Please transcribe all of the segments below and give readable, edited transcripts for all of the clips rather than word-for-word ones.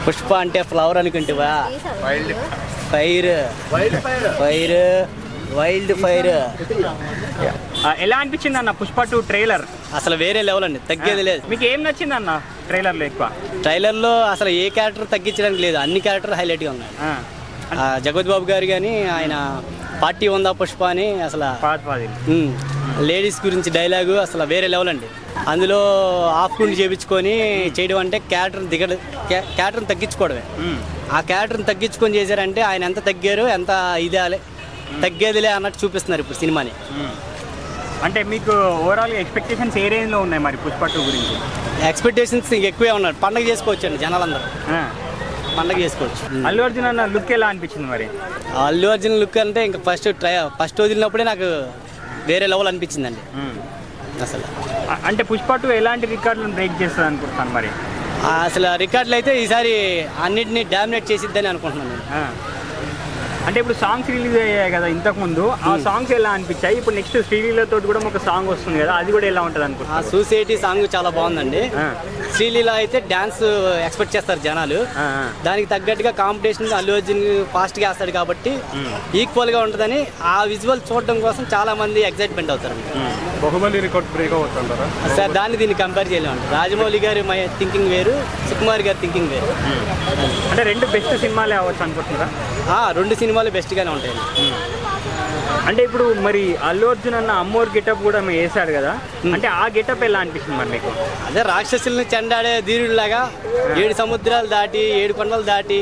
పుష్ప అంటే ఫ్లవర్ అనుకుంటావా? Fire fire wild fire. ఎలా అనిపించింది అన్న పుష్ప 2 ట్రైలర్? అసలు వేరే లెవెల్ అండి, తగ్గేది లేదు. మీకు ఏం నచ్చింది అన్న ట్రైలర్లో ఎక్కువ? ట్రైలర్లో అసలు ఏ క్యారెక్టర్ తగ్గించడానికి లేదు, అన్ని క్యారెక్టర్ హైలైట్గా ఉన్నాయి. జగత్ బాబు గారు కానీ ఆయన పార్టీ ఉందా పుష్ప అని అసలు లేడీస్ గురించి డైలాగు అసలు వేరే లెవెల్ అండి. అందులో హాఫ్ గుండి చేయించుకొని చేయడం అంటే క్యారెక్టర్ని తగ్గించుకోవడమే. ఆ క్యారెక్టర్ని తగ్గించుకొని చేశారంటే ఆయన ఎంత తగ్గారు, ఎంత ఇదే తగ్గేదిలే అన్నట్టు చూపిస్తున్నారు ఇప్పుడు సినిమాని. అంటే మీకు ఓవరాల్ ఎక్స్పెక్టేషన్స్ ఏ రేంజ్లో ఉన్నాయి మరి పుష్ప 2 గురించి? ఎక్స్పెక్టేషన్స్ ఎక్కువే ఉన్నాయి. పండగ చేసుకోవచ్చు అండి, జనాలందరూ పండగ చేసుకోవచ్చు. అల్లు అర్జున్ అన్న లుక్ ఎలా అనిపించింది మరి? అల్లు అర్జున్ లుక్ అంటే ఇంకా ఫస్ట్ వదిలినప్పుడే నాకు వేరే లెవెల్ అనిపించిందండి అసలు. అంటే పుష్ప 2 ఎలాంటి రికార్డులను బ్రేక్ చేస్తుంది అనుకుంటున్నాను మరి? అసలు రికార్డులు అయితే ఈసారి అన్నిటినీ డామినేట్ చేసిద్దని అనుకుంటున్నాను. అంటే ఇప్పుడు సాంగ్స్ రిలీజ్ అయ్యాయి కదా ఇంతకుముందు, ఆ సాంగ్స్ ఎలా అనిపించాయి? ఇప్పుడు నెక్స్ట్ శ్రీలీలతో కూడా ఒక సాంగ్ వస్తుంది కదా, అది కూడా ఎలా ఉంటుంది అనుకుంటున్నా? సూసైటీ సాంగ్ చాలా బాగుందండి. శ్రీలీల అయితే డాన్స్ ఎక్స్పెక్ట్ చేస్తారు జనాలు, దానికి తగ్గట్టుగా కాంపిటీషన్ అల్లు అర్జున్ ఫాస్ట్గా వేస్తాడు కాబట్టి ఈక్వల్గా ఉంటుందని ఆ విజువల్ చూడడం కోసం చాలా మంది ఎక్సైట్మెంట్ అవుతారు. బాహుబలి రికార్డ్ బ్రేక్ అవుతుంటారా సార్? దీన్ని కంపేర్ చేయలేము. రాజమౌళి గారి థింకింగ్ వేరు, సుకుమార్ గారి థింకింగ్ వేరు. అంటే 2 బెస్ట్ సినిమాలే అవ్వచ్చు అనుకుంటున్నారా? 2 సినిమాలు బెస్ట్గానే ఉంటాయి. అంటే ఇప్పుడు మరి అల్లు అర్జున్ అన్న అమ్మోర్ గెటప్ కూడా వేసాడు కదా, అంటే ఆ గెటప్ ఎలా అనిపిస్తుంది మరి మీకు? అదే రాక్షసుల్ని చెండాడే ధీరుడిలాగా 7 సముద్రాలు దాటి 7 కొండలు దాటి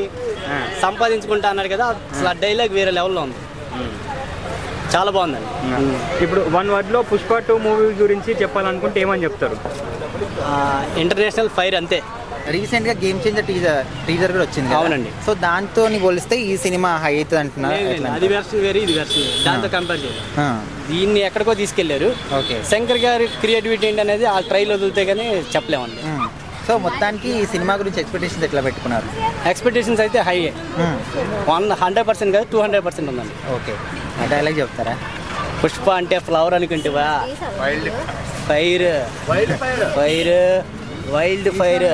సంపాదించుకుంటా అన్నాడు కదా, అసలు ఆ డైలాగ్ వేరే లెవెల్లో ఉంది, చాలా బాగుందండి. ఇప్పుడు 1 వర్డ్లో పుష్ప 2 మూవీ గురించి చెప్పాలనుకుంటే ఏమని చెప్తారు? ఇంటర్నేషనల్ ఫైర్ అంతే. రీసెంట్గా గేమ్ చేంజర్ టీజర్ కూడా వచ్చింది. అవునండి. సో దాంతో పోలిస్తే ఈ సినిమా హై అవుతుంది అంటున్నారు. అది వెర్షన్ వేరు, ఇది వెర్షన్ వేరు, దాంతో కంపేర్ చేయాలి. దీన్ని ఎక్కడికో తీసుకెళ్లారు. ఓకే, శంకర్ గారి క్రియేటివిటీ ఏంటి అనేది ఆ ట్రైల్ వదిలితే కానీ చెప్పలేమండి. సో మొత్తానికి ఈ సినిమా గురించి ఎక్స్పెక్టేషన్స్ ఎట్లా పెట్టుకున్నారు? ఎక్స్పెక్టేషన్స్ అయితే హై, 100% కాదు 200% ఉందండి. ఓకే, ఆ డైలాగ్ చెప్తారా? పుష్ప అంటే ఫ్లవర్ అనుకుంటావా? Fire fire wild fire.